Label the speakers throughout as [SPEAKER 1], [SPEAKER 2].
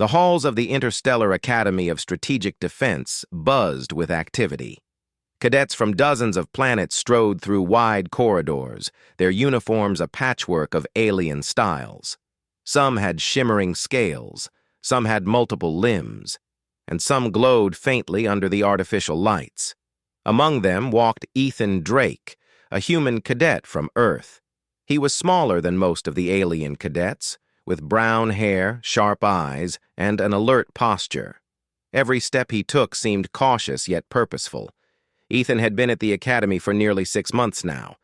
[SPEAKER 1] The halls of the Interstellar Academy of Strategic Defense buzzed with activity. Cadets from dozens of planets strode through wide corridors, their uniforms a patchwork of alien styles. Some had shimmering scales, some had multiple limbs, and some glowed faintly under the artificial lights. Among them walked Ethan Drake, a human cadet from Earth. He was smaller than most of the alien cadets, with brown hair, sharp eyes, and an alert posture. Every step he took seemed cautious yet purposeful. Ethan had been at the Academy for nearly 6 months now.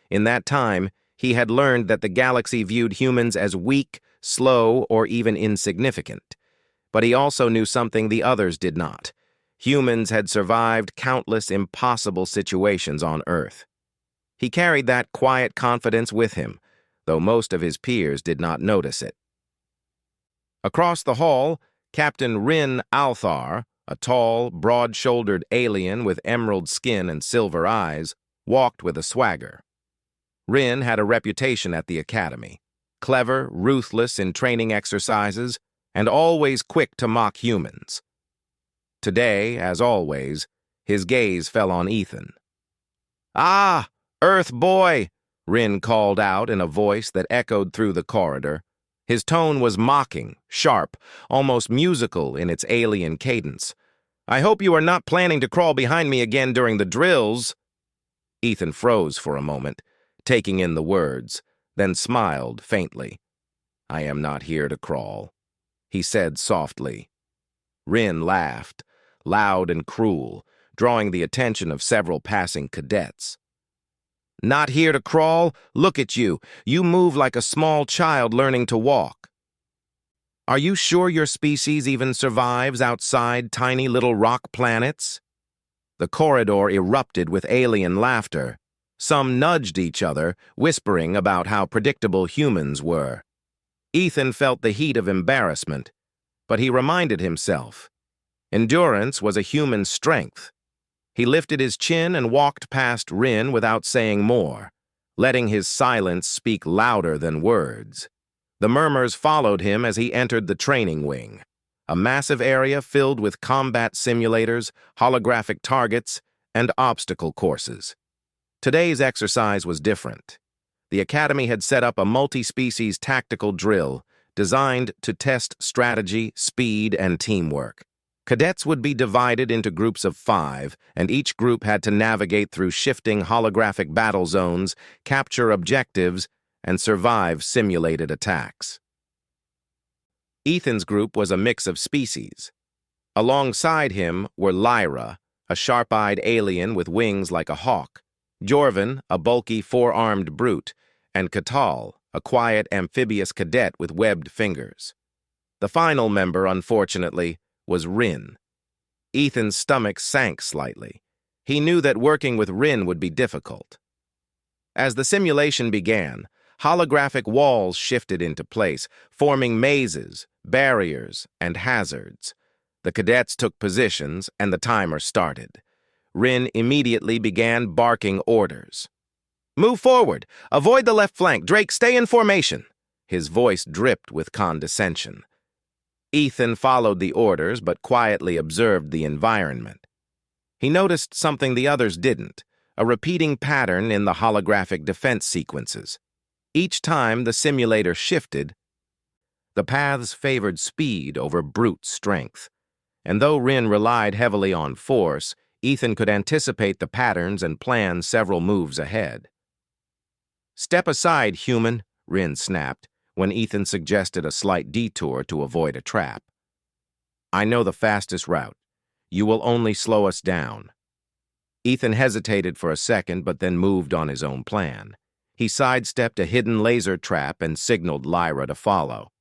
[SPEAKER 1] In that time, he had learned that the galaxy viewed humans as weak, slow, or even insignificant. But he also knew something the others did not. Humans had survived countless impossible situations on Earth. He carried that quiet confidence with him, though most of his peers did not notice it. Across the hall, Captain Rin Althar, a tall, broad-shouldered alien with emerald skin and silver eyes, walked with a swagger. Rin had a reputation at the Academy, clever, ruthless in training exercises, and always quick to mock humans. Today, as always, his gaze fell on Ethan. "Ah, Earth boy!" Rin called out in a voice that echoed through the corridor. His tone was mocking, sharp, almost musical in its alien cadence. "I hope you are not planning to crawl behind me again during the drills." Ethan froze for a moment, taking in the words, then smiled faintly. "I am not here to crawl," he said softly. Rin laughed, loud and cruel, drawing the attention of several passing cadets. "Not here to crawl? Look at you. You move like a small child learning to walk. Are you sure your species even survives outside tiny little rock planets?" The corridor erupted with alien laughter. Some nudged each other, whispering about how predictable humans were. Ethan felt the heat of embarrassment, but he reminded himself. Endurance was a human strength. He lifted his chin and walked past Rin without saying more, letting his silence speak louder than words. The murmurs followed him as he entered the training wing, a massive area filled with combat simulators, holographic targets, and obstacle courses. Today's exercise was different. The Academy had set up a multi-species tactical drill designed to test strategy, speed, and teamwork. Cadets would be divided into groups of 5, and each group had to navigate through shifting holographic battle zones, capture objectives, and survive simulated attacks. Ethan's group was a mix of species. Alongside him were Lyra, a sharp-eyed alien with wings like a hawk, Jorvan, a bulky four-armed brute, and Katal, a quiet amphibious cadet with webbed fingers. The final member, unfortunately, was Rin. Ethan's stomach sank slightly. He knew that working with Rin would be difficult. As the simulation began, holographic walls shifted into place, forming mazes, barriers, and hazards. The cadets took positions, and the timer started. Rin immediately began barking orders. "Move forward! Avoid the left flank! Drake, stay in formation!" His voice dripped with condescension. Ethan followed the orders but quietly observed the environment. He noticed something the others didn't, a repeating pattern in the holographic defense sequences. Each time the simulator shifted, the paths favored speed over brute strength. And though Rin relied heavily on force, Ethan could anticipate the patterns and plan several moves ahead. "Step aside, human," Rin snapped, when Ethan suggested a slight detour to avoid a trap. "I know the fastest route. You will only slow us down." Ethan hesitated for a second but then moved on his own plan. He sidestepped a hidden laser trap and signaled Lyra to follow.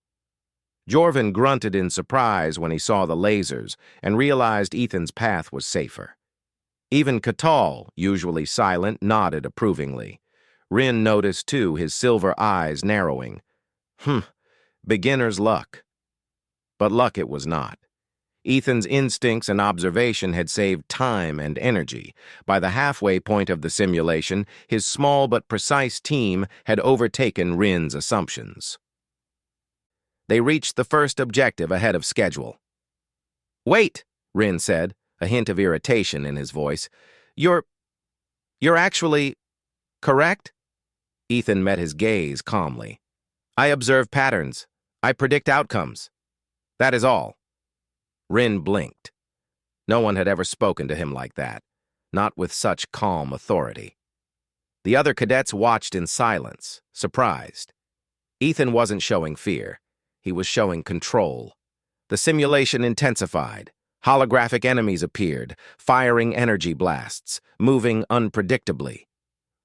[SPEAKER 1] Jorvan grunted in surprise when he saw the lasers and realized Ethan's path was safer. Even Katal, usually silent, nodded approvingly. Rin noticed, too, his silver eyes narrowing. Beginner's luck. But luck it was not. Ethan's instincts and observation had saved time and energy. By the halfway point of the simulation, his small but precise team had overtaken Rin's assumptions. They reached the first objective ahead of schedule. "Wait," Rin said, a hint of irritation in his voice. You're actually correct?" Ethan met his gaze calmly. "I observe patterns. I predict outcomes. That is all." Rin blinked. No one had ever spoken to him like that, not with such calm authority. The other cadets watched in silence, surprised. Ethan wasn't showing fear. He was showing control. The simulation intensified. Holographic enemies appeared, firing energy blasts, moving unpredictably.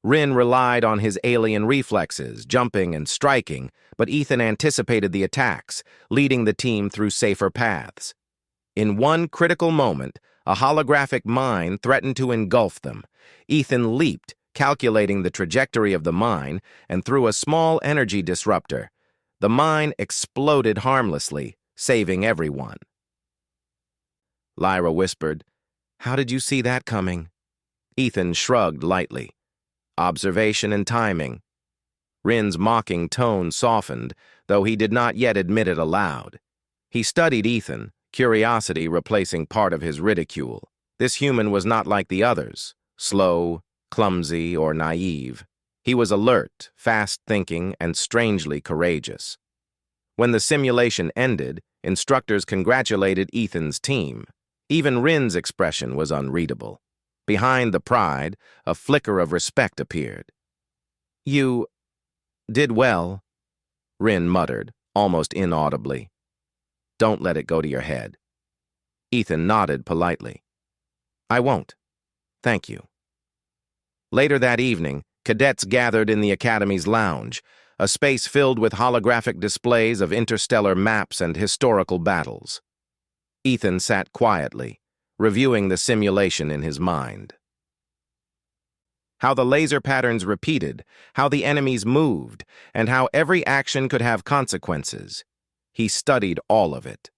[SPEAKER 1] Rin relied on his alien reflexes, jumping and striking, but Ethan anticipated the attacks, leading the team through safer paths. In one critical moment, a holographic mine threatened to engulf them. Ethan leaped, calculating the trajectory of the mine, and threw a small energy disruptor. The mine exploded harmlessly, saving everyone. Lyra whispered, "How did you see that coming?" Ethan shrugged lightly. "Observation and timing." Rin's mocking tone softened, though he did not yet admit it aloud. He studied Ethan, curiosity replacing part of his ridicule. This human was not like the others, slow, clumsy, or naive. He was alert, fast-thinking, and strangely courageous. When the simulation ended, instructors congratulated Ethan's team. Even Rin's expression was unreadable. Behind the pride, a flicker of respect appeared. "You did well," Rin muttered, almost inaudibly. "Don't let it go to your head." Ethan nodded politely. "I won't. Thank you." Later that evening, cadets gathered in the Academy's lounge, a space filled with holographic displays of interstellar maps and historical battles. Ethan sat quietly, reviewing the simulation in his mind. How the laser patterns repeated, how the enemies moved, and how every action could have consequences. He studied all of it.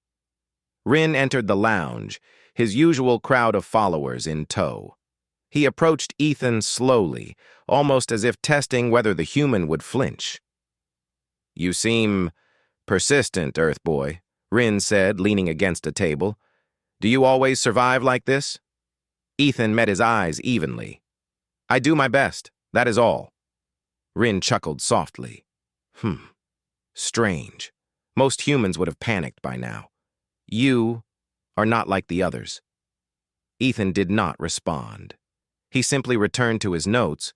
[SPEAKER 1] Rin entered the lounge, his usual crowd of followers in tow. He approached Ethan slowly, almost as if testing whether the human would flinch. "You seem persistent, Earthboy," Rin said, leaning against a table. "Do you always survive like this?" Ethan met his eyes evenly. "I do my best, that is all." Rin chuckled softly. Strange. Most humans would have panicked by now. You are not like the others." Ethan did not respond. He simply returned to his notes,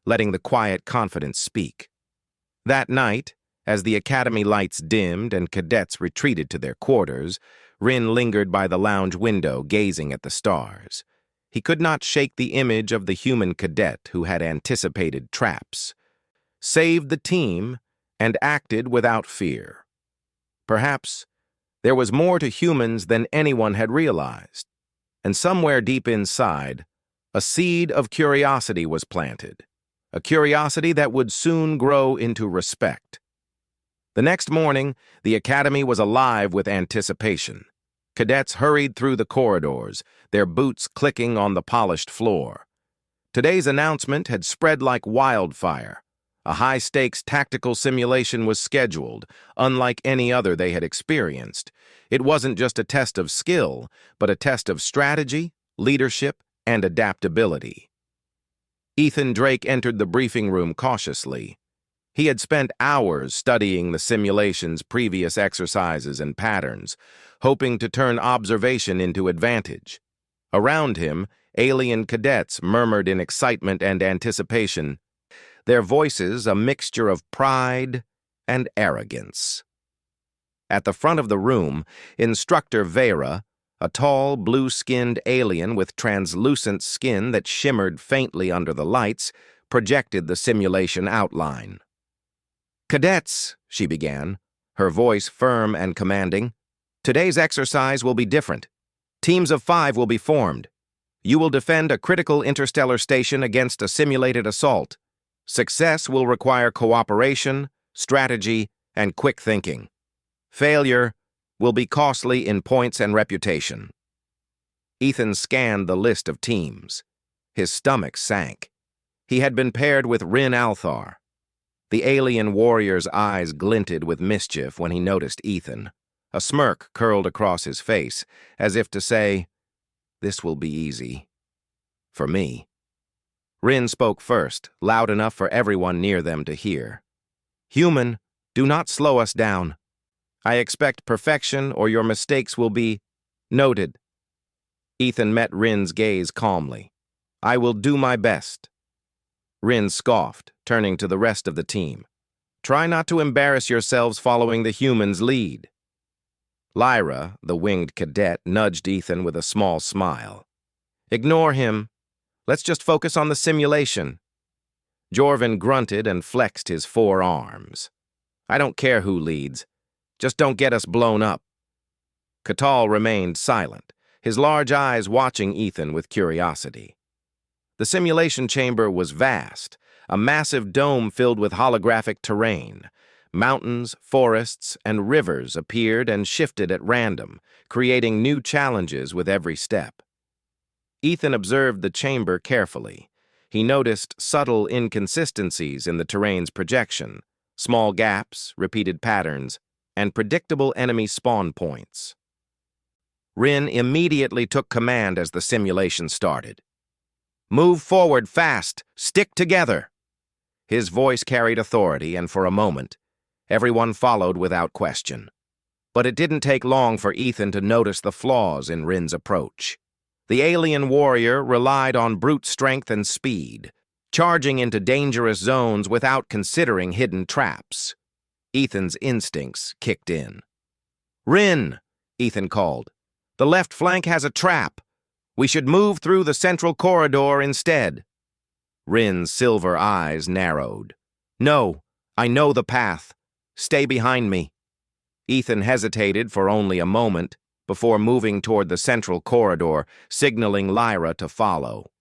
[SPEAKER 1] letting the quiet confidence speak. That night, as the Academy lights dimmed and cadets retreated to their quarters, Rin lingered by the lounge window, gazing at the stars. He could not shake the image of the human cadet who had anticipated traps, saved the team, and acted without fear. Perhaps there was more to humans than anyone had realized, and somewhere deep inside, a seed of curiosity was planted, a curiosity that would soon grow into respect. The next morning, the Academy was alive with anticipation. Cadets hurried through the corridors, their boots clicking on the polished floor. Today's announcement had spread like wildfire. A high-stakes tactical simulation was scheduled, unlike any other they had experienced. It wasn't just a test of skill, but a test of strategy, leadership, and adaptability. Ethan Drake entered the briefing room cautiously. He had spent hours studying the simulation's previous exercises and patterns, hoping to turn observation into advantage. Around him, alien cadets murmured in excitement and anticipation, their voices a mixture of pride and arrogance. At the front of the room, Instructor Vera, a tall, blue-skinned alien with translucent skin that shimmered faintly under the lights, projected the simulation outline. "Cadets," she began, her voice firm and commanding, "today's exercise will be different. Teams of 5 will be formed. You will defend a critical interstellar station against a simulated assault. Success will require cooperation, strategy, and quick thinking. Failure will be costly in points and reputation." Ethan scanned the list of teams. His stomach sank. He had been paired with Rin Althar. The alien warrior's eyes glinted with mischief when he noticed Ethan. A smirk curled across his face, as if to say, "This will be easy. For me." Rin spoke first, loud enough for everyone near them to hear. "Human, do not slow us down. I expect perfection or your mistakes will be noted." Ethan met Rin's gaze calmly. "I will do my best." Rin scoffed, turning to the rest of the team. "Try not to embarrass yourselves following the human's lead." Lyra, the winged cadet, nudged Ethan with a small smile. "Ignore him. Let's just focus on the simulation." Jorvin grunted and flexed his 4 arms. "I don't care who leads. Just don't get us blown up." Catal remained silent, his large eyes watching Ethan with curiosity. The simulation chamber was vast, a massive dome filled with holographic terrain. Mountains, forests, and rivers appeared and shifted at random, creating new challenges with every step. Ethan observed the chamber carefully. He noticed subtle inconsistencies in the terrain's projection, small gaps, repeated patterns, and predictable enemy spawn points. Rin immediately took command as the simulation started. "Move forward fast! Stick together!" His voice carried authority, and for a moment, everyone followed without question. But it didn't take long for Ethan to notice the flaws in Rin's approach. The alien warrior relied on brute strength and speed, charging into dangerous zones without considering hidden traps. Ethan's instincts kicked in. "Rin," Ethan called, "the left flank has a trap. We should move through the central corridor instead." Rin's silver eyes narrowed. "No, I know the path. Stay behind me." Ethan hesitated for only a moment before moving toward the central corridor, signaling Lyra to follow.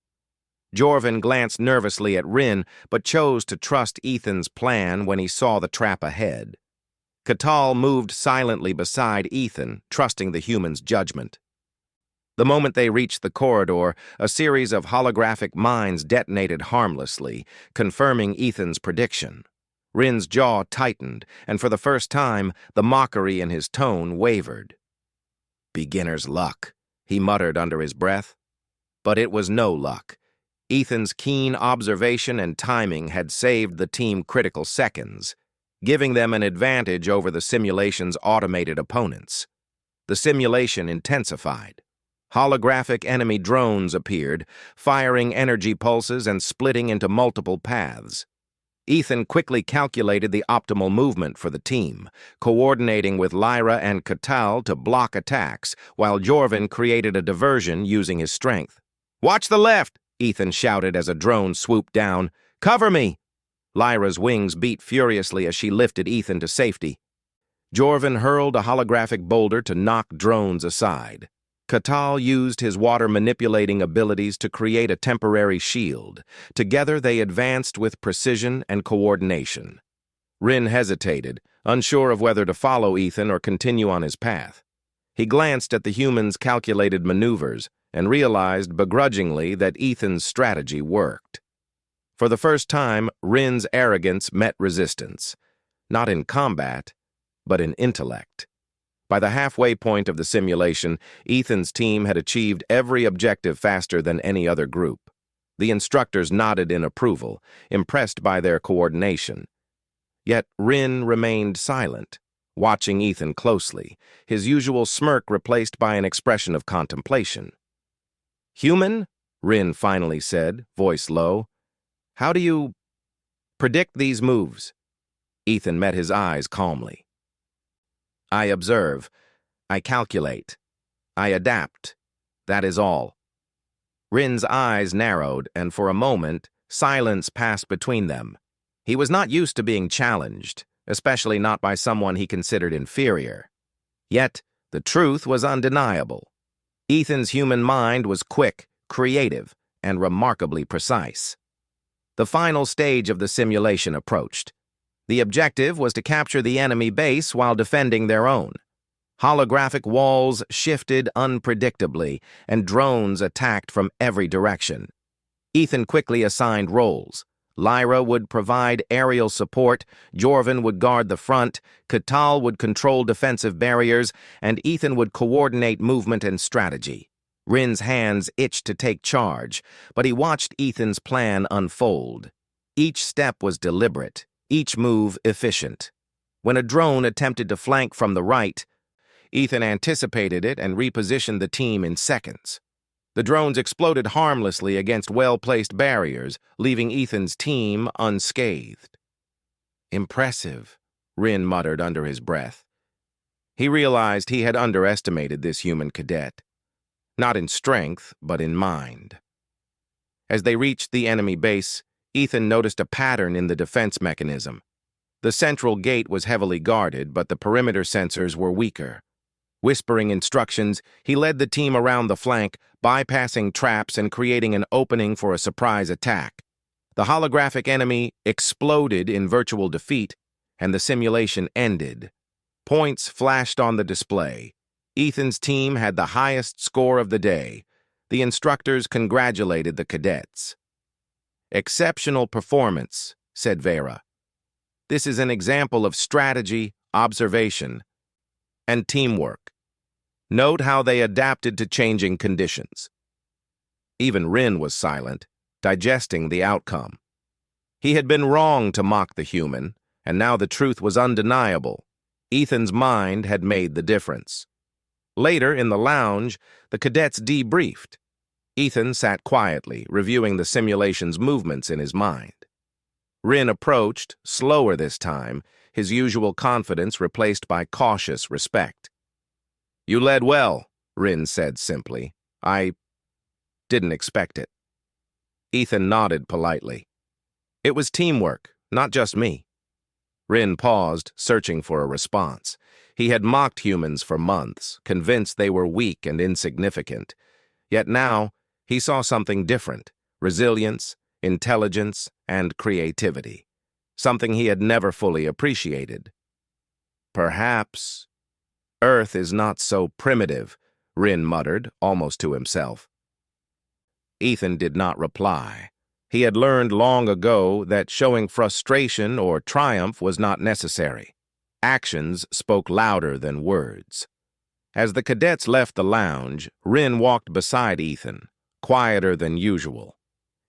[SPEAKER 1] Jorvin glanced nervously at Rin, but chose to trust Ethan's plan when he saw the trap ahead. Catal moved silently beside Ethan, trusting the human's judgment. The moment they reached the corridor, a series of holographic mines detonated harmlessly, confirming Ethan's prediction. Rin's jaw tightened, and for the first time, the mockery in his tone wavered. "Beginner's luck," he muttered under his breath. But it was no luck. Ethan's keen observation and timing had saved the team critical seconds, giving them an advantage over the simulation's automated opponents. The simulation intensified. Holographic enemy drones appeared, firing energy pulses and splitting into multiple paths. Ethan quickly calculated the optimal movement for the team, coordinating with Lyra and Catal to block attacks, while Jorvin created a diversion using his strength. "Watch the left!" Ethan shouted as a drone swooped down. "Cover me!" Lyra's wings beat furiously as she lifted Ethan to safety. Jorvin hurled a holographic boulder to knock drones aside. Catal used his water-manipulating abilities to create a temporary shield. Together they advanced with precision and coordination. Rin hesitated, unsure of whether to follow Ethan or continue on his path. He glanced at the human's calculated maneuvers and realized begrudgingly that Ethan's strategy worked. For the first time, Rin's arrogance met resistance, not in combat, but in intellect. By the halfway point of the simulation, Ethan's team had achieved every objective faster than any other group. The instructors nodded in approval, impressed by their coordination. Yet Rin remained silent, watching Ethan closely, his usual smirk replaced by an expression of contemplation. "Human," Rin finally said, voice low, "how do you predict these moves?" Ethan met his eyes calmly. "I observe. I calculate. I adapt. That is all." Rin's eyes narrowed, and for a moment, silence passed between them. He was not used to being challenged, especially not by someone he considered inferior. Yet, the truth was undeniable. Ethan's human mind was quick, creative, and remarkably precise. The final stage of the simulation approached. The objective was to capture the enemy base while defending their own. Holographic walls shifted unpredictably, and drones attacked from every direction. Ethan quickly assigned roles. Lyra would provide aerial support, Jorvin would guard the front, Katal would control defensive barriers, and Ethan would coordinate movement and strategy. Rin's hands itched to take charge, but he watched Ethan's plan unfold. Each step was deliberate, each move efficient. When a drone attempted to flank from the right, Ethan anticipated it and repositioned the team in seconds. The drones exploded harmlessly against well-placed barriers, leaving Ethan's team unscathed. "Impressive," Rin muttered under his breath. He realized he had underestimated this human cadet. Not in strength, but in mind. As they reached the enemy base, Ethan noticed a pattern in the defense mechanism. The central gate was heavily guarded, but the perimeter sensors were weaker. Whispering instructions, he led the team around the flank, bypassing traps and creating an opening for a surprise attack. The holographic enemy exploded in virtual defeat, and the simulation ended. Points flashed on the display. Ethan's team had the highest score of the day. The instructors congratulated the cadets. "Exceptional performance," said Vera. "This is an example of strategy, observation, and teamwork. Note how they adapted to changing conditions." Even Rin was silent, digesting the outcome. He had been wrong to mock the human, and now the truth was undeniable. Ethan's mind had made the difference. Later, in the lounge, the cadets debriefed. Ethan sat quietly, reviewing the simulation's movements in his mind. Rin approached, slower this time, his usual confidence replaced by cautious respect. "You led well," Rin said simply. "I didn't expect it." Ethan nodded politely. "It was teamwork, not just me." Rin paused, searching for a response. He had mocked humans for months, convinced they were weak and insignificant. Yet now, he saw something different: resilience, intelligence, and creativity. Something he had never fully appreciated. "Perhaps Earth is not so primitive," Rin muttered, almost to himself. Ethan did not reply. He had learned long ago that showing frustration or triumph was not necessary. Actions spoke louder than words. As the cadets left the lounge, Rin walked beside Ethan, quieter than usual.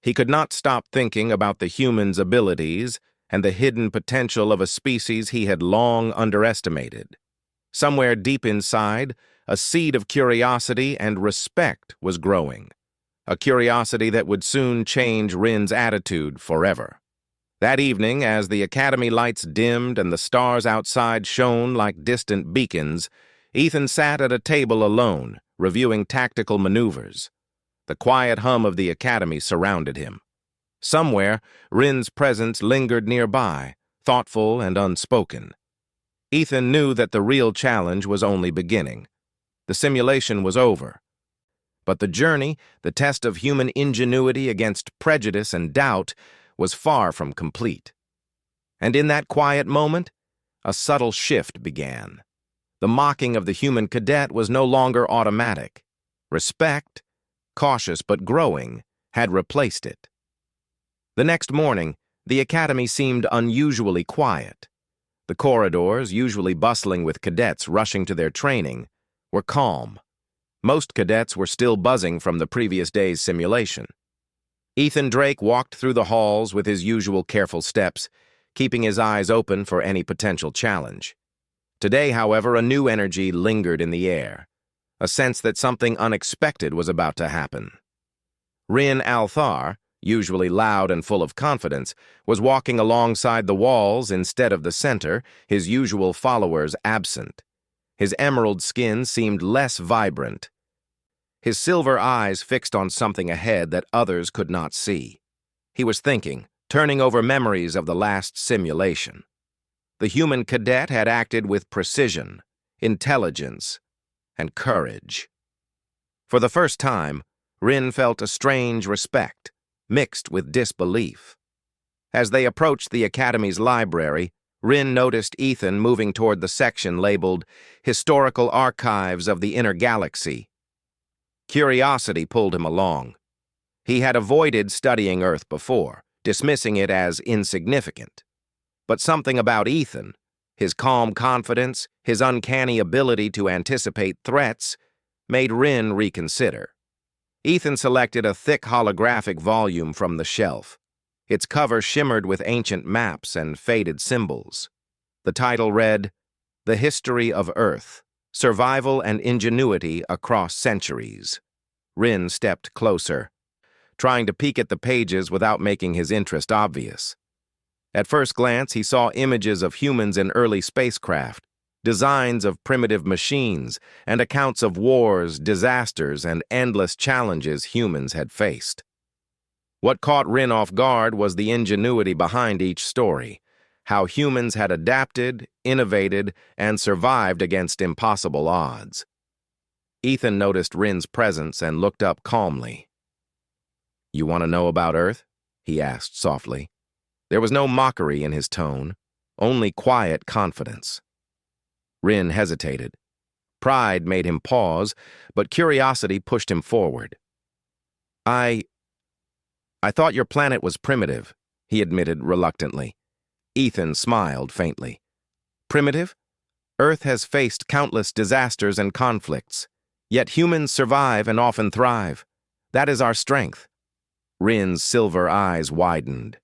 [SPEAKER 1] He could not stop thinking about the human's abilities and the hidden potential of a species he had long underestimated. Somewhere deep inside, a seed of curiosity and respect was growing. A curiosity that would soon change Rin's attitude forever. That evening, as the academy lights dimmed and the stars outside shone like distant beacons, Ethan sat at a table alone, reviewing tactical maneuvers. The quiet hum of the academy surrounded him. Somewhere, Rin's presence lingered nearby, thoughtful and unspoken. Ethan knew that the real challenge was only beginning. The simulation was over. But the journey, the test of human ingenuity against prejudice and doubt, was far from complete. And in that quiet moment, a subtle shift began. The mocking of the human cadet was no longer automatic. Respect, cautious but growing, had replaced it. The next morning, the academy seemed unusually quiet. The corridors, usually bustling with cadets rushing to their training, were calm. Most cadets were still buzzing from the previous day's simulation. Ethan Drake walked through the halls with his usual careful steps, keeping his eyes open for any potential challenge. Today, however, a new energy lingered in the air, a sense that something unexpected was about to happen. Rin Althar, usually loud and full of confidence, was walking alongside the walls instead of the center, his usual followers absent. His emerald skin seemed less vibrant. His silver eyes fixed on something ahead that others could not see. He was thinking, turning over memories of the last simulation. The human cadet had acted with precision, intelligence, and courage. For the first time, Rin felt a strange respect, mixed with disbelief. As they approached the Academy's library, Rin noticed Ethan moving toward the section labeled Historical Archives of the Inner Galaxy. Curiosity pulled him along. He had avoided studying Earth before, dismissing it as insignificant. But something about Ethan, his calm confidence, his uncanny ability to anticipate threats, made Rin reconsider. Ethan selected a thick holographic volume from the shelf. Its cover shimmered with ancient maps and faded symbols. The title read, "The History of Earth, Survival and Ingenuity Across Centuries." Rin stepped closer, trying to peek at the pages without making his interest obvious. At first glance, he saw images of humans in early spacecraft, designs of primitive machines, and accounts of wars, disasters, and endless challenges humans had faced. What caught Rin off guard was the ingenuity behind each story, how humans had adapted, innovated, and survived against impossible odds. Ethan noticed Rin's presence and looked up calmly. "You want to know about Earth?" he asked softly. There was no mockery in his tone, only quiet confidence. Rin hesitated. Pride made him pause, but curiosity pushed him forward. I thought your planet was primitive," he admitted reluctantly. Ethan smiled faintly. "Primitive? Earth has faced countless disasters and conflicts, yet humans survive and often thrive. That is our strength." Rin's silver eyes widened.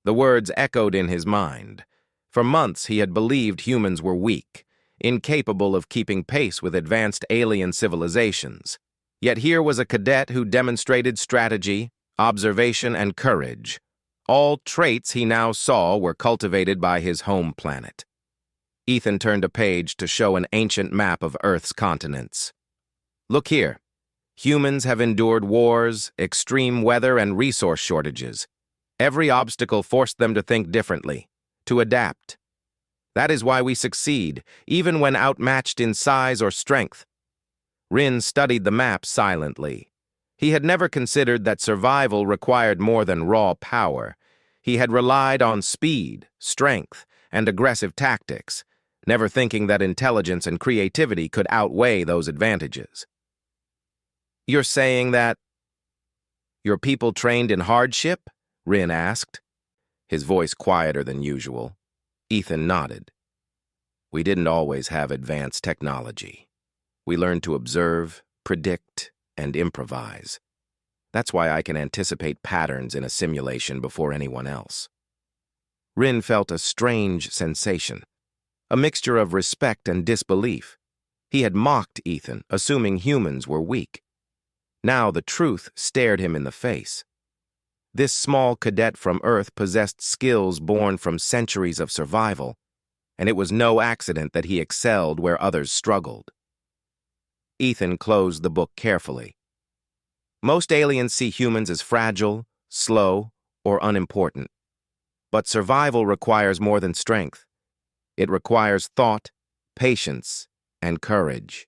[SPEAKER 1] The words echoed in his mind. For months he had believed humans were weak, incapable of keeping pace with advanced alien civilizations. Yet here was a cadet who demonstrated strategy, observation, and courage. All traits he now saw were cultivated by his home planet. Ethan turned a page to show an ancient map of Earth's continents. "Look here. Humans have endured wars, extreme weather, and resource shortages. Every obstacle forced them to think differently, to adapt. That is why we succeed, even when outmatched in size or strength." Rin studied the map silently. He had never considered that survival required more than raw power. He had relied on speed, strength, and aggressive tactics, never thinking that intelligence and creativity could outweigh those advantages. "You're saying that your people trained in hardship?" Rin asked, his voice quieter than usual. Ethan nodded. "We didn't always have advanced technology. We learned to observe, predict, and improvise. That's why I can anticipate patterns in a simulation before anyone else." Rin felt a strange sensation, a mixture of respect and disbelief. He had mocked Ethan, assuming humans were weak. Now the truth stared him in the face. This small cadet from Earth possessed skills born from centuries of survival, and it was no accident that he excelled where others struggled. Ethan closed the book carefully. Most aliens see humans as fragile, slow, or unimportant. But survival requires more than strength. It requires thought, patience, and courage.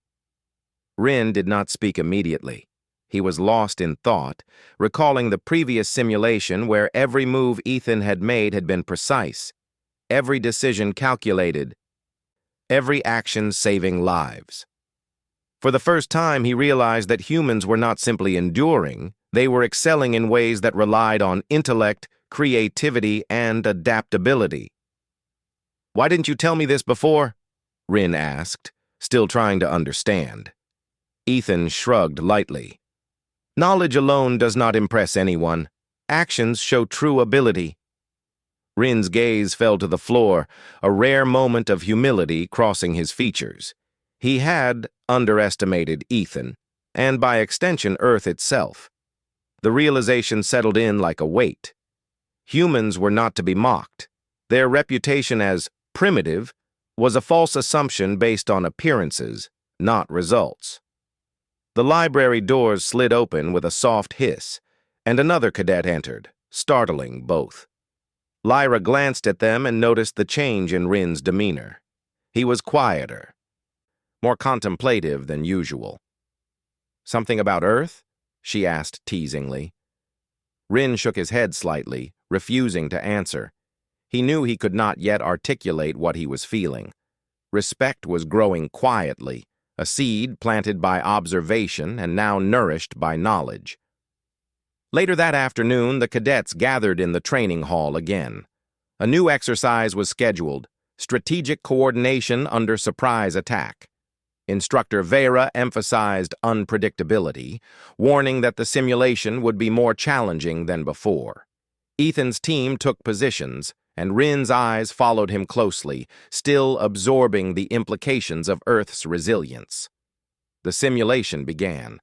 [SPEAKER 1] Rin did not speak immediately. He was lost in thought, recalling the previous simulation where every move Ethan had made had been precise, every decision calculated, every action saving lives. For the first time, he realized that humans were not simply enduring, they were excelling in ways that relied on intellect, creativity, and adaptability. "Why didn't you tell me this before?" Rin asked, still trying to understand. Ethan shrugged lightly. "Knowledge alone does not impress anyone. Actions show true ability." Rin's gaze fell to the floor, a rare moment of humility crossing his features. He had underestimated Ethan, and by extension Earth itself. The realization settled in like a weight. Humans were not to be mocked. Their reputation as primitive was a false assumption based on appearances, not results. The library doors slid open with a soft hiss, and another cadet entered, startling both. Lyra glanced at them and noticed the change in Rin's demeanor. He was quieter, more contemplative than usual. "Something about Earth?" she asked teasingly. Rin shook his head slightly, refusing to answer. He knew he could not yet articulate what he was feeling. Respect was growing quietly, a seed planted by observation and now nourished by knowledge. Later that afternoon, the cadets gathered in the training hall again. A new exercise was scheduled: strategic coordination under surprise attack. Instructor Vera emphasized unpredictability, warning that the simulation would be more challenging than before. Ethan's team took positions, and Rin's eyes followed him closely, still absorbing the implications of Earth's resilience. The simulation began.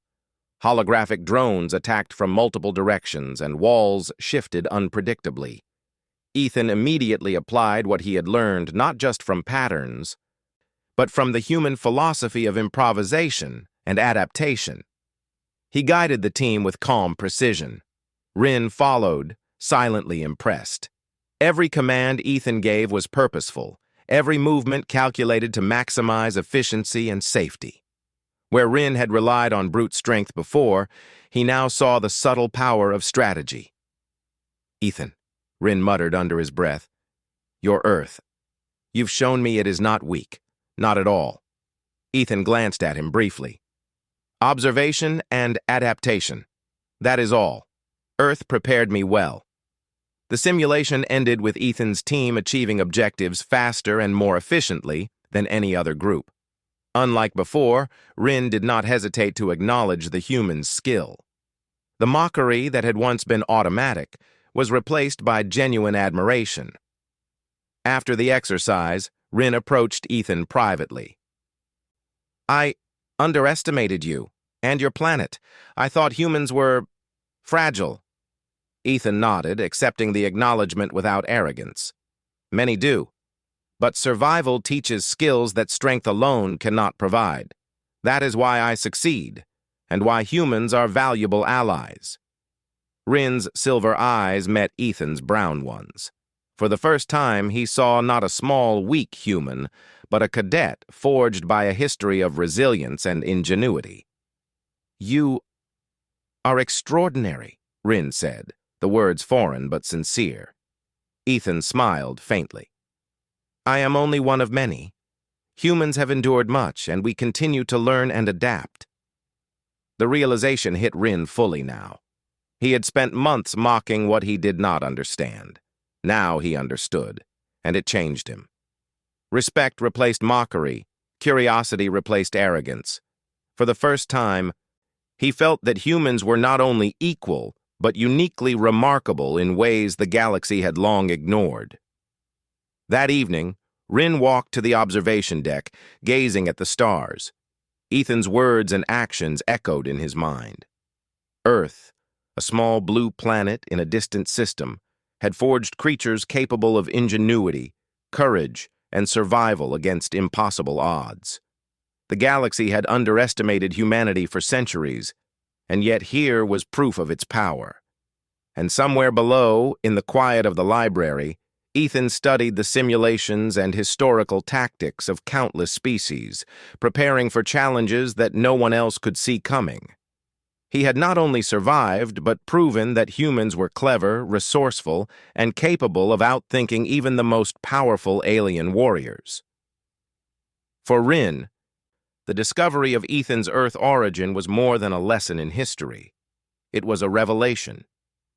[SPEAKER 1] Holographic drones attacked from multiple directions, and walls shifted unpredictably. Ethan immediately applied what he had learned not just from patterns, but from the human philosophy of improvisation and adaptation. He guided the team with calm precision. Rin followed, silently impressed. Every command Ethan gave was purposeful, every movement calculated to maximize efficiency and safety. Where Rin had relied on brute strength before, he now saw the subtle power of strategy. "Ethan," Rin muttered under his breath, "your Earth. You've shown me it is not weak. Not at all." Ethan glanced at him briefly. "Observation and adaptation. That is all. Earth prepared me well." The simulation ended with Ethan's team achieving objectives faster and more efficiently than any other group. Unlike before, Rin did not hesitate to acknowledge the human's skill. The mockery that had once been automatic was replaced by genuine admiration. After the exercise, Rin approached Ethan privately. "I underestimated you and your planet. I thought humans were fragile." Ethan nodded, accepting the acknowledgement without arrogance. "Many do. But survival teaches skills that strength alone cannot provide. That is why I succeed, and why humans are valuable allies." Rin's silver eyes met Ethan's brown ones. For the first time, he saw not a small, weak human, but a cadet forged by a history of resilience and ingenuity. "You are extraordinary," Rin said, the words foreign but sincere. Ethan smiled faintly. "I am only one of many. Humans have endured much, and we continue to learn and adapt." The realization hit Rin fully now. He had spent months mocking what he did not understand. Now he understood, and it changed him. Respect replaced mockery, curiosity replaced arrogance. For the first time, he felt that humans were not only equal, but uniquely remarkable in ways the galaxy had long ignored. That evening, Rin walked to the observation deck, gazing at the stars. Ethan's words and actions echoed in his mind. Earth, a small blue planet in a distant system, had forged creatures capable of ingenuity, courage, and survival against impossible odds. The galaxy had underestimated humanity for centuries, and yet here was proof of its power. And somewhere below, in the quiet of the library, Ethan studied the simulations and historical tactics of countless species, preparing for challenges that no one else could see coming. He had not only survived, but proven that humans were clever, resourceful, and capable of outthinking even the most powerful alien warriors. For Rin, the discovery of Ethan's Earth origin was more than a lesson in history. It was a revelation.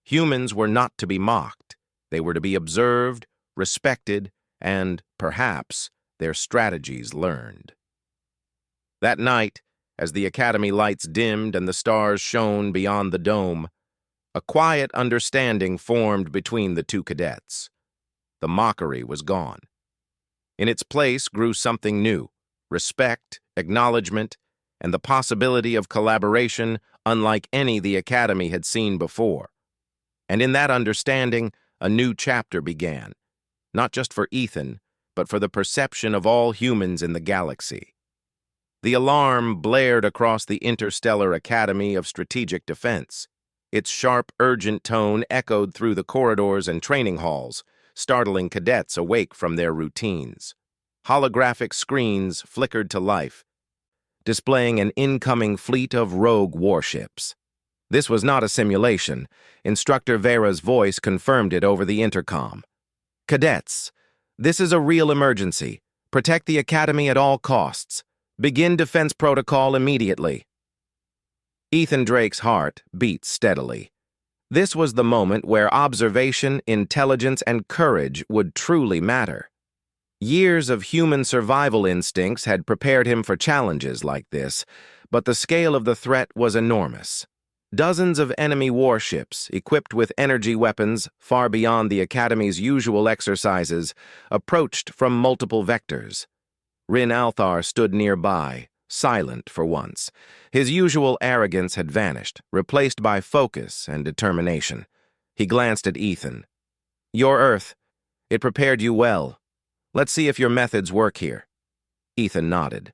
[SPEAKER 1] Humans were not to be mocked. They were to be observed, respected, and, perhaps, their strategies learned. That night, as the Academy lights dimmed and the stars shone beyond the dome, a quiet understanding formed between the two cadets. The mockery was gone. In its place grew something new: respect, acknowledgement, and the possibility of collaboration unlike any the Academy had seen before. And in that understanding, a new chapter began, not just for Ethan, but for the perception of all humans in the galaxy. The alarm blared across the Interstellar Academy of Strategic Defense. Its sharp, urgent tone echoed through the corridors and training halls, startling cadets awake from their routines. Holographic screens flickered to life, displaying an incoming fleet of rogue warships. This was not a simulation. Instructor Vera's voice confirmed it over the intercom. "Cadets, this is a real emergency. Protect the Academy at all costs. Begin defense protocol immediately." Ethan Drake's heart beat steadily. This was the moment where observation, intelligence, and courage would truly matter. Years of human survival instincts had prepared him for challenges like this, but the scale of the threat was enormous. Dozens of enemy warships, equipped with energy weapons far beyond the Academy's usual exercises, approached from multiple vectors. Rin Althar stood nearby, silent for once. His usual arrogance had vanished, replaced by focus and determination. He glanced at Ethan. "Your Earth. It prepared you well. Let's see if your methods work here." Ethan nodded.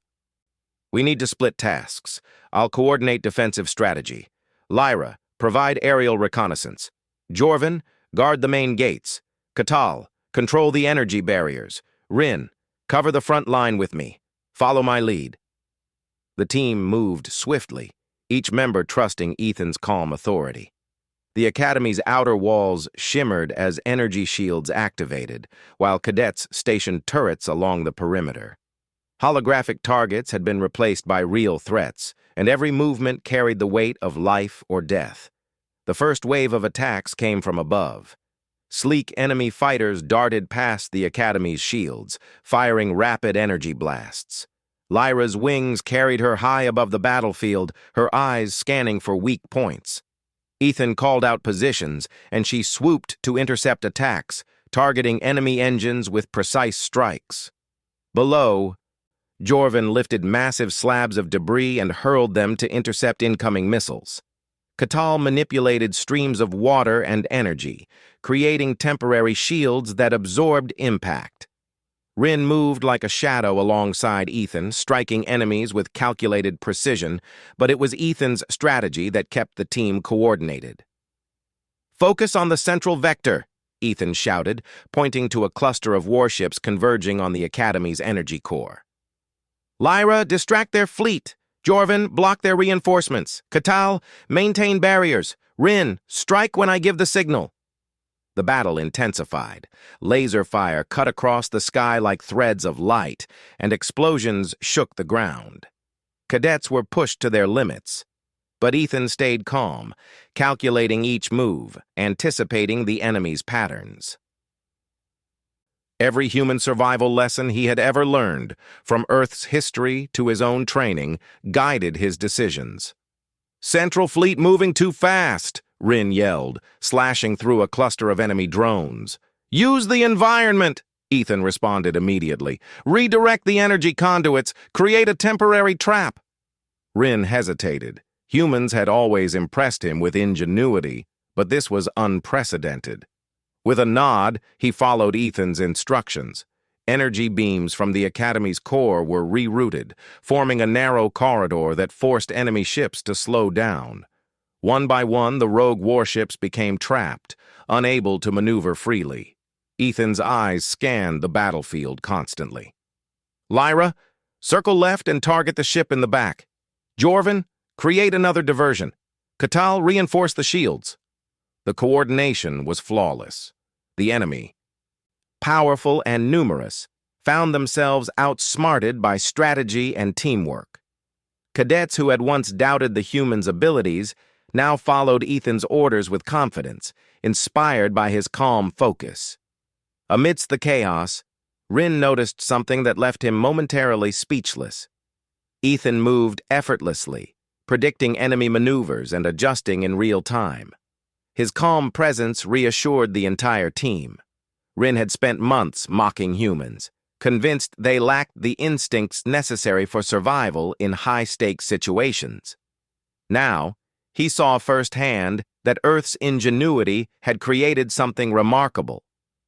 [SPEAKER 1] "We need to split tasks. I'll coordinate defensive strategy. Lyra, provide aerial reconnaissance. Jorvin, guard the main gates. Katal, control the energy barriers. Rin, cover the front line with me. Follow my lead." The team moved swiftly, each member trusting Ethan's calm authority. The Academy's outer walls shimmered as energy shields activated, while cadets stationed turrets along the perimeter. Holographic targets had been replaced by real threats, and every movement carried the weight of life or death. The first wave of attacks came from above. Sleek enemy fighters darted past the Academy's shields, firing rapid energy blasts. Lyra's wings carried her high above the battlefield, her eyes scanning for weak points. Ethan called out positions, and she swooped to intercept attacks, targeting enemy engines with precise strikes. Below, Jorvin lifted massive slabs of debris and hurled them to intercept incoming missiles. Katal manipulated streams of water and energy, creating temporary shields that absorbed impact. Rin moved like a shadow alongside Ethan, striking enemies with calculated precision, but it was Ethan's strategy that kept the team coordinated. "Focus on the central vector," Ethan shouted, pointing to a cluster of warships converging on the Academy's energy core. "Lyra, distract their fleet. Jorvin, block their reinforcements. Katal, maintain barriers. Rin, strike when I give the signal." The battle intensified. Laser fire cut across the sky like threads of light, and explosions shook the ground. Cadets were pushed to their limits. But Ethan stayed calm, calculating each move, anticipating the enemy's patterns. Every human survival lesson he had ever learned, from Earth's history to his own training, guided his decisions. "Central fleet moving too fast," Rin yelled, slashing through a cluster of enemy drones. "Use the environment," Ethan responded immediately. "Redirect the energy conduits, create a temporary trap." Rin hesitated. Humans had always impressed him with ingenuity, but this was unprecedented. With a nod, he followed Ethan's instructions. Energy beams from the Academy's core were rerouted, forming a narrow corridor that forced enemy ships to slow down. One by one, the rogue warships became trapped, unable to maneuver freely. Ethan's eyes scanned the battlefield constantly. "Lyra, circle left and target the ship in the back. Jorvin, create another diversion. Katal, reinforce the shields." The coordination was flawless. The enemy, powerful and numerous, found themselves outsmarted by strategy and teamwork. Cadets who had once doubted the humans' abilities now followed Ethan's orders with confidence, inspired by his calm focus. Amidst the chaos, Rin noticed something that left him momentarily speechless. Ethan moved effortlessly, predicting enemy maneuvers and adjusting in real time. His calm presence reassured the entire team. Rin had spent months mocking humans, convinced they lacked the instincts necessary for survival in high-stakes situations. Now, he saw firsthand that Earth's ingenuity had created something remarkable,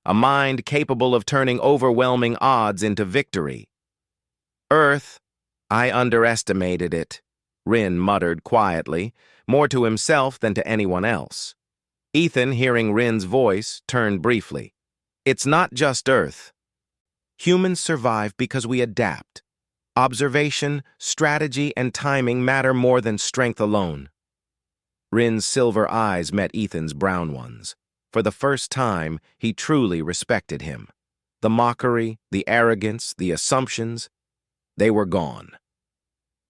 [SPEAKER 1] a mind capable of turning overwhelming odds into victory. "Earth, I underestimated it," Rin muttered quietly, more to himself than to anyone else. Ethan, hearing Rin's voice, turned briefly. "It's not just Earth. Humans survive because we adapt. Observation, strategy, and timing matter more than strength alone." Rin's silver eyes met Ethan's brown ones. For the first time, he truly respected him. The mockery, the arrogance, the assumptions, they were gone.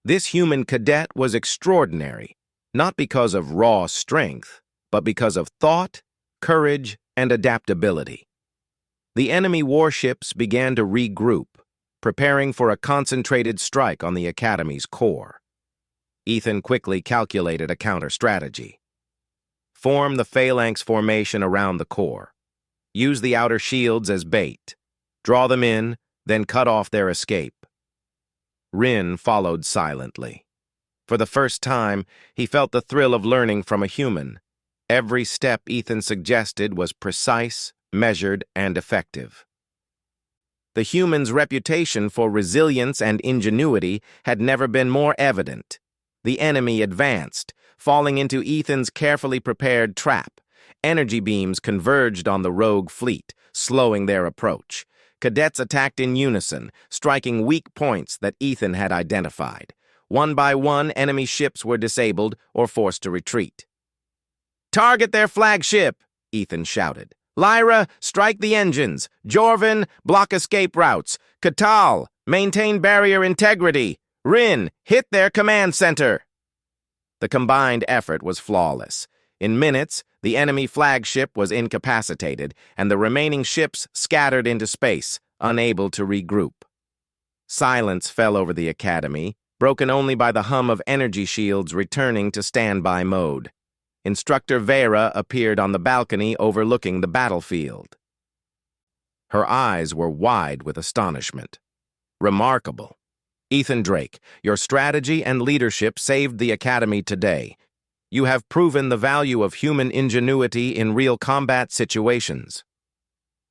[SPEAKER 1] This human cadet was extraordinary, not because of raw strength, but because of thought, courage, and adaptability. The enemy warships began to regroup, preparing for a concentrated strike on the Academy's core. Ethan quickly calculated a counter-strategy. Form the phalanx formation around the core. Use the outer shields as bait. Draw them in, then cut off their escape. Rin followed silently. For the first time, he felt the thrill of learning from a human. Every step Ethan suggested was precise, measured, and effective. The human's reputation for resilience and ingenuity had never been more evident. The enemy advanced, falling into Ethan's carefully prepared trap. Energy beams converged on the rogue fleet, slowing their approach. Cadets attacked in unison, striking weak points that Ethan had identified. One by one, enemy ships were disabled or forced to retreat. "Target their flagship!" Ethan shouted. "Lyra, strike the engines. Jorvin, block escape routes. Katal, maintain barrier integrity. Rin, hit their command center." The combined effort was flawless. In minutes, the enemy flagship was incapacitated, and the remaining ships scattered into space, unable to regroup. Silence fell over the Academy, broken only by the hum of energy shields returning to standby mode. Instructor Vera appeared on the balcony overlooking the battlefield. Her eyes were wide with astonishment. "Remarkable. Ethan Drake, your strategy and leadership saved the Academy today. You have proven the value of human ingenuity in real combat situations."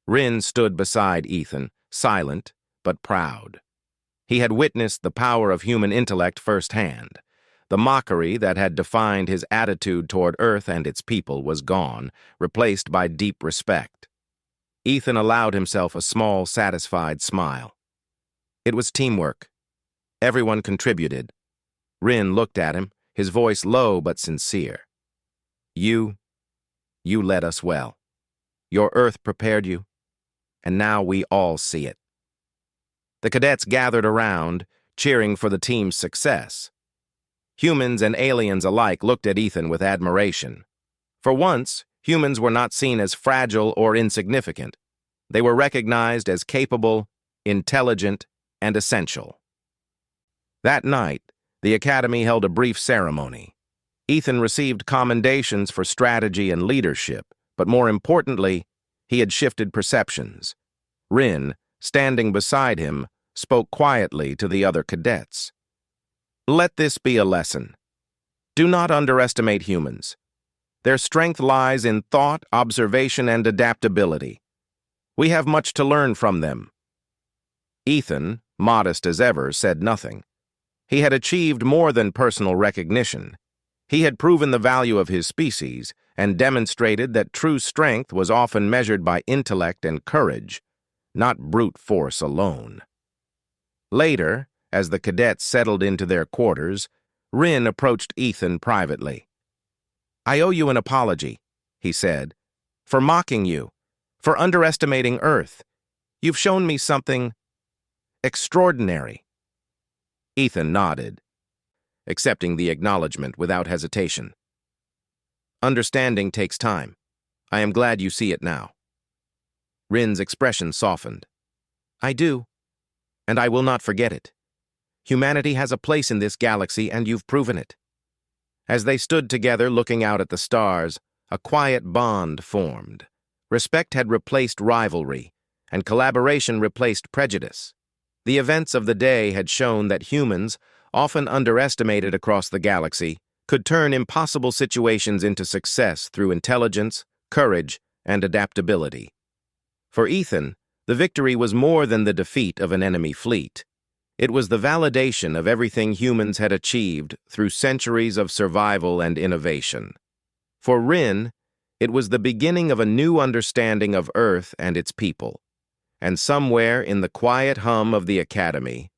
[SPEAKER 1] Rin stood beside Ethan, silent but proud. He had witnessed the power of human intellect firsthand. The mockery that had defined his attitude toward Earth and its people was gone, replaced by deep respect. Ethan allowed himself a small, satisfied smile. It was teamwork. Everyone contributed. Rin looked at him, his voice low but sincere. You led us well. Your Earth prepared you, and now we all see it." The cadets gathered around, cheering for the team's success. Humans and aliens alike looked at Ethan with admiration. For once, humans were not seen as fragile or insignificant. They were recognized as capable, intelligent, and essential. That night, the Academy held a brief ceremony. Ethan received commendations for strategy and leadership, but more importantly, he had shifted perceptions. Rin, standing beside him, spoke quietly to the other cadets. "Let this be a lesson. Do not underestimate humans. Their strength lies in thought, observation, and adaptability. We have much to learn from them." Ethan, modest as ever, said nothing. He had achieved more than personal recognition. He had proven the value of his species and demonstrated that true strength was often measured by intellect and courage, not brute force alone. Later, as the cadets settled into their quarters, Rin approached Ethan privately. "I owe you an apology," he said, "for mocking you, for underestimating Earth. You've shown me something extraordinary." Ethan nodded, accepting the acknowledgement without hesitation. "Understanding takes time. I am glad you see it now." Rin's expression softened. "I do, and I will not forget it. Humanity has a place in this galaxy, and you've proven it." As they stood together looking out at the stars, a quiet bond formed. Respect had replaced rivalry, and collaboration replaced prejudice. The events of the day had shown that humans, often underestimated across the galaxy, could turn impossible situations into success through intelligence, courage, and adaptability. For Ethan, the victory was more than the defeat of an enemy fleet. It was the validation of everything humans had achieved through centuries of survival and innovation. For Rin, it was the beginning of a new understanding of Earth and its people. And somewhere in the quiet hum of the Academy,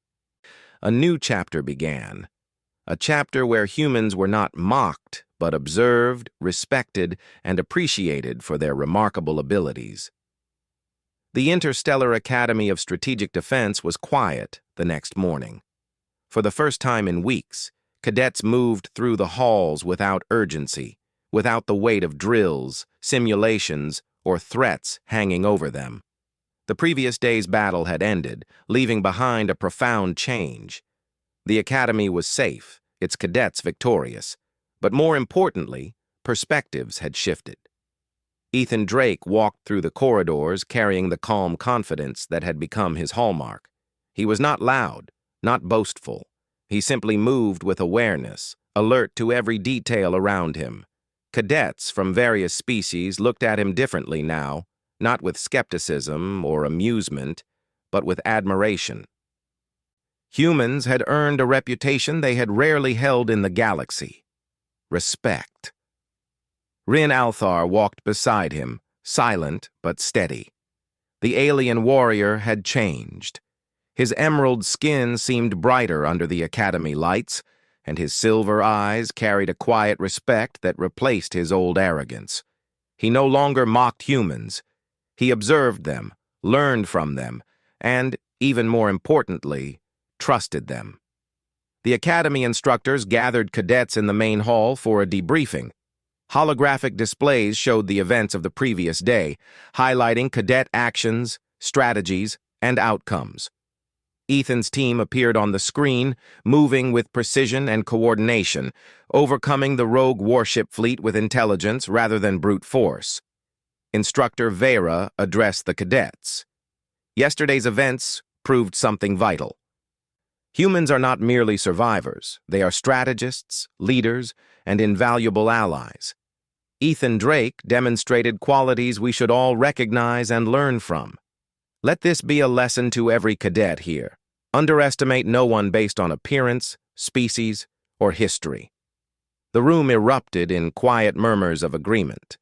[SPEAKER 1] a new chapter began. A chapter where humans were not mocked, but observed, respected, and appreciated for their remarkable abilities. The Interstellar Academy of Strategic Defense was quiet the next morning. For the first time in weeks, cadets moved through the halls without urgency, without the weight of drills, simulations, or threats hanging over them. The previous day's battle had ended, leaving behind a profound change. The Academy was safe, its cadets victorious, but more importantly, perspectives had shifted. Ethan Drake walked through the corridors carrying the calm confidence that had become his hallmark. He was not loud, not boastful. He simply moved with awareness, alert to every detail around him. Cadets from various species looked at him differently now, not with skepticism or amusement, but with admiration. Humans had earned a reputation they had rarely held in the galaxy: respect. Rin Althar walked beside him, silent but steady. The alien warrior had changed. His emerald skin seemed brighter under the Academy lights, and his silver eyes carried a quiet respect that replaced his old arrogance. He no longer mocked humans. He observed them, learned from them, and, even more importantly, trusted them. The Academy instructors gathered cadets in the main hall for a debriefing. Holographic displays showed the events of the previous day, highlighting cadet actions, strategies, and outcomes. Ethan's team appeared on the screen, moving with precision and coordination, overcoming the rogue warship fleet with intelligence rather than brute force. Instructor Vera addressed the cadets. Yesterday's events proved something vital. Humans are not merely survivors. They are strategists, leaders, and invaluable allies. Ethan Drake demonstrated qualities we should all recognize and learn from. Let this be a lesson to every cadet here. Underestimate no one based on appearance, species, or history. The room erupted in quiet murmurs of agreement.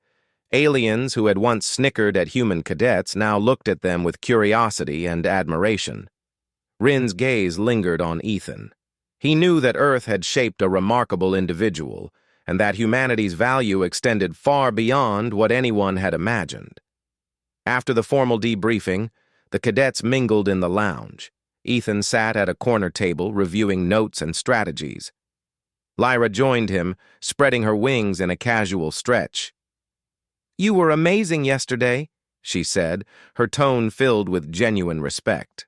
[SPEAKER 1] Aliens who had once snickered at human cadets now looked at them with curiosity and admiration. Rin's gaze lingered on Ethan. He knew that Earth had shaped a remarkable individual, and that humanity's value extended far beyond what anyone had imagined. After the formal debriefing, the cadets mingled in the lounge. Ethan sat at a corner table reviewing notes and strategies. Lyra joined him, spreading her wings in a casual stretch. "You were amazing yesterday," she said, her tone filled with genuine respect.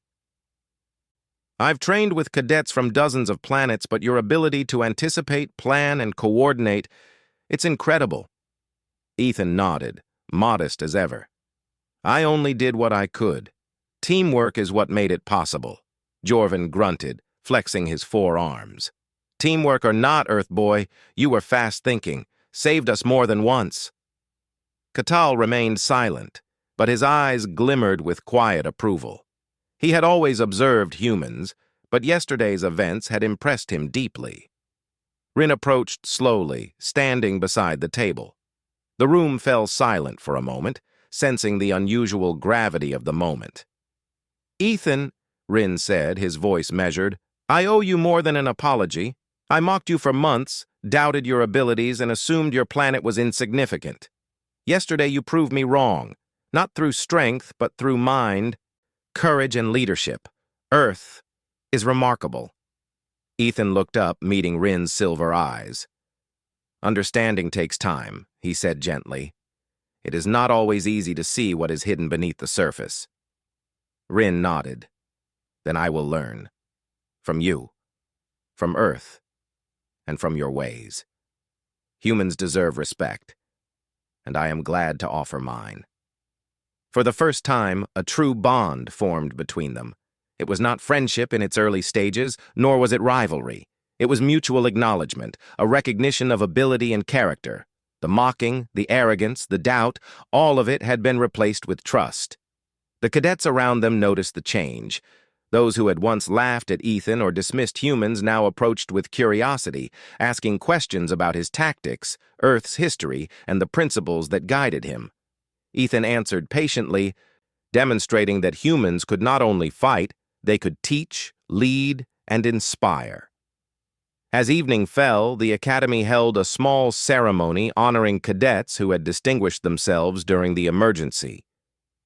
[SPEAKER 1] "I've trained with cadets from dozens of planets, but your ability to anticipate, plan, and coordinate, it's incredible." Ethan nodded, modest as ever. "I only did what I could. Teamwork is what made it possible," Jorvin grunted, flexing his forearms. "Teamwork or not, Earth Boy, you were fast thinking, saved us more than once." Catal remained silent, but his eyes glimmered with quiet approval. He had always observed humans, but yesterday's events had impressed him deeply. Rin approached slowly, standing beside the table. The room fell silent for a moment, sensing the unusual gravity of the moment. "Ethan," Rin said, his voice measured, "I owe you more than an apology. I mocked you for months, doubted your abilities, and assumed your planet was insignificant. Yesterday you proved me wrong, not through strength, but through mind, courage, and leadership. Earth is remarkable." Ethan looked up, meeting Rin's silver eyes. "Understanding takes time," he said gently. "It is not always easy to see what is hidden beneath the surface." Rin nodded. "Then I will learn. From you, from Earth, and from your ways. Humans deserve respect, and I am glad to offer mine." For the first time, a true bond formed between them. It was not friendship in its early stages, nor was it rivalry. It was mutual acknowledgement, a recognition of ability and character. The mocking, the arrogance, the doubt, all of it had been replaced with trust. The cadets around them noticed the change. Those who had once laughed at Ethan or dismissed humans now approached with curiosity, asking questions about his tactics, Earth's history, and the principles that guided him. Ethan answered patiently, demonstrating that humans could not only fight, they could teach, lead, and inspire. As evening fell, the Academy held a small ceremony honoring cadets who had distinguished themselves during the emergency.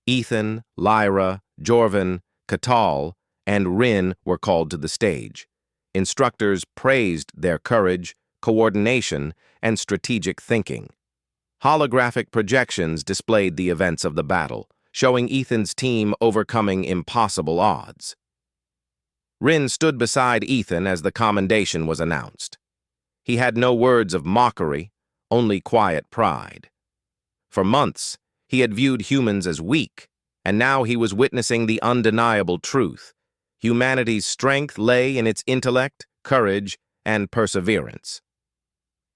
[SPEAKER 1] Ethan, Lyra, Jorvin, Catal, and Rin were called to the stage. Instructors praised their courage, coordination, and strategic thinking. Holographic projections displayed the events of the battle, showing Ethan's team overcoming impossible odds. Rin stood beside Ethan as the commendation was announced. He had no words of mockery, only quiet pride. For months, he had viewed humans as weak, and now he was witnessing the undeniable truth. Humanity's strength lay in its intellect, courage, and perseverance.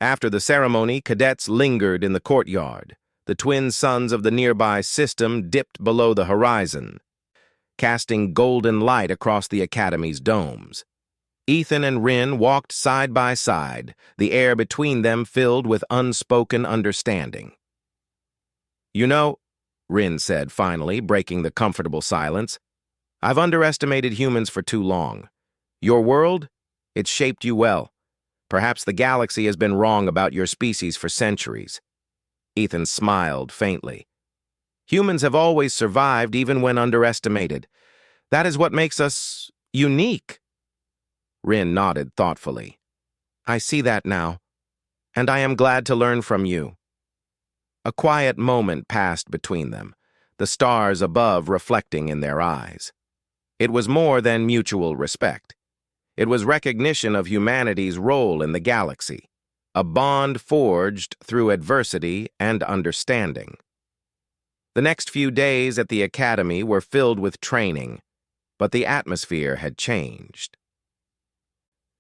[SPEAKER 1] After the ceremony, cadets lingered in the courtyard. The twin suns of the nearby system dipped below the horizon, casting golden light across the Academy's domes. Ethan and Rin walked side by side, the air between them filled with unspoken understanding. "You know," Rin said finally, breaking the comfortable silence, "I've underestimated humans for too long. Your world, it's shaped you well. Perhaps the galaxy has been wrong about your species for centuries." Ethan smiled faintly. "Humans have always survived even when underestimated. That is what makes us unique." Rin nodded thoughtfully. "I see that now, and I am glad to learn from you." A quiet moment passed between them, the stars above reflecting in their eyes. It was more than mutual respect. It was recognition of humanity's role in the galaxy, a bond forged through adversity and understanding. The next few days at the Academy were filled with training, but the atmosphere had changed.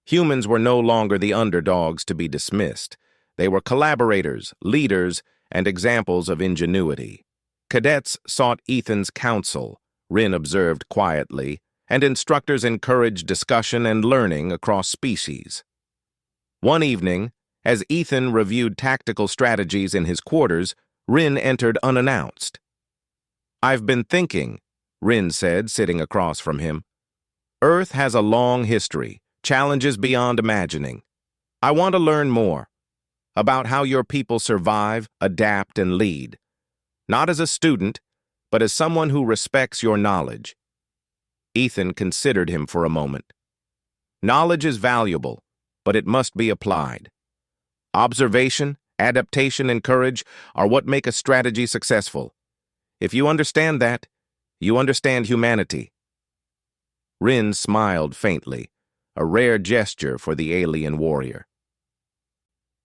[SPEAKER 1] Humans were no longer the underdogs to be dismissed. They were collaborators, leaders, and examples of ingenuity. Cadets sought Ethan's counsel, Rin observed quietly, and instructors encouraged discussion and learning across species. One evening, as Ethan reviewed tactical strategies in his quarters, Rin entered unannounced. "I've been thinking," Rin said, sitting across from him. "Earth has a long history, challenges beyond imagining. I want to learn more about how your people survive, adapt, and lead. Not as a student, but as someone who respects your knowledge." Ethan considered him for a moment. "Knowledge is valuable, but it must be applied. Observation, adaptation, and courage are what make a strategy successful. If you understand that, you understand humanity." Rin smiled faintly, a rare gesture for the alien warrior.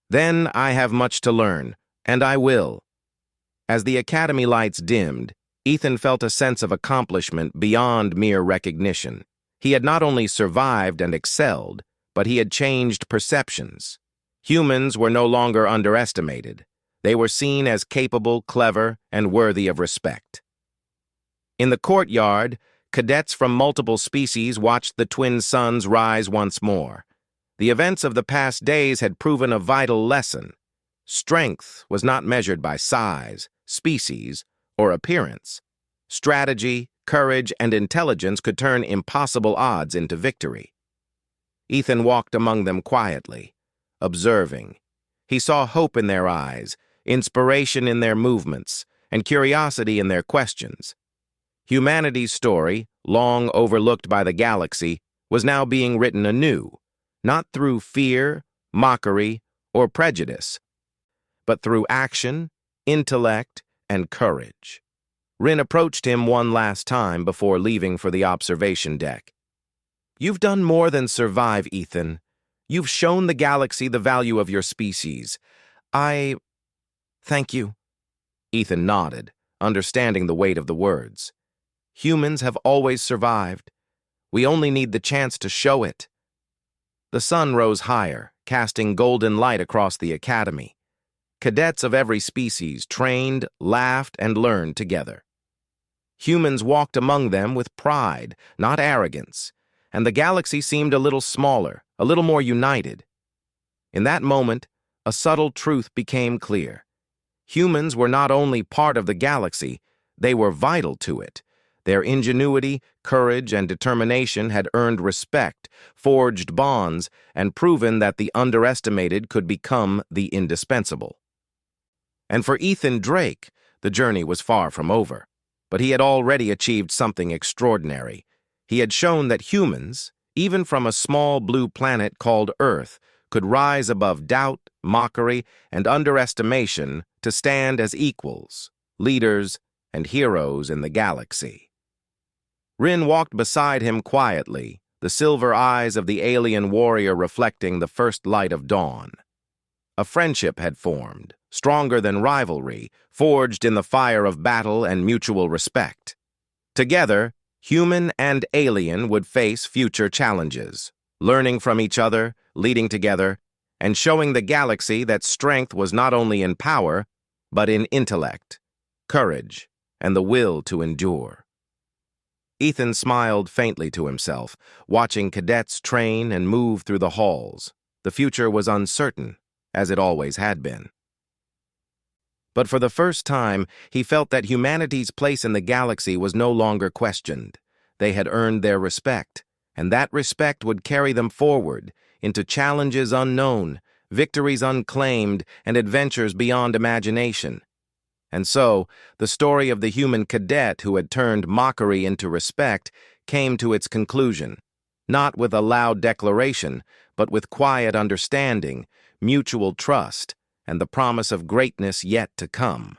[SPEAKER 1] "Then I have much to learn, and I will." As the Academy lights dimmed, Ethan felt a sense of accomplishment beyond mere recognition. He had not only survived and excelled, but he had changed perceptions. Humans were no longer underestimated. They were seen as capable, clever, and worthy of respect. In the courtyard, cadets from multiple species watched the twin suns rise once more. The events of the past days had proven a vital lesson. Strength was not measured by size, species, or appearance. Strategy, courage, and intelligence could turn impossible odds into victory. Ethan walked among them quietly, observing. He saw hope in their eyes, inspiration in their movements, and curiosity in their questions. Humanity's story, long overlooked by the galaxy, was now being written anew, not through fear, mockery, or prejudice, but through action, intellect, and courage. Rin approached him one last time before leaving for the observation deck. "You've done more than survive, Ethan. You've shown the galaxy the value of your species. Thank you." Ethan nodded, understanding the weight of the words. "Humans have always survived. We only need the chance to show it." The sun rose higher, casting golden light across the Academy. Cadets of every species trained, laughed, and learned together. Humans walked among them with pride, not arrogance, and the galaxy seemed a little smaller, a little more united. In that moment, a subtle truth became clear. Humans were not only part of the galaxy, they were vital to it. Their ingenuity, courage, and determination had earned respect, forged bonds, and proven that the underestimated could become the indispensable. And for Ethan Drake, the journey was far from over. But he had already achieved something extraordinary. He had shown that humans, even from a small blue planet called Earth, could rise above doubt, mockery, and underestimation to stand as equals, leaders, and heroes in the galaxy. Rin walked beside him quietly, the silver eyes of the alien warrior reflecting the first light of dawn. A friendship had formed, stronger than rivalry, forged in the fire of battle and mutual respect. Together, human and alien would face future challenges, learning from each other, leading together, and showing the galaxy that strength was not only in power, but in intellect, courage, and the will to endure. Ethan smiled faintly to himself, watching cadets train and move through the halls. The future was uncertain, as it always had been. But for the first time, he felt that humanity's place in the galaxy was no longer questioned. They had earned their respect, and that respect would carry them forward into challenges unknown, victories unclaimed, and adventures beyond imagination. And so, the story of the human cadet who had turned mockery into respect came to its conclusion, not with a loud declaration, but with quiet understanding, mutual trust, and the promise of greatness yet to come.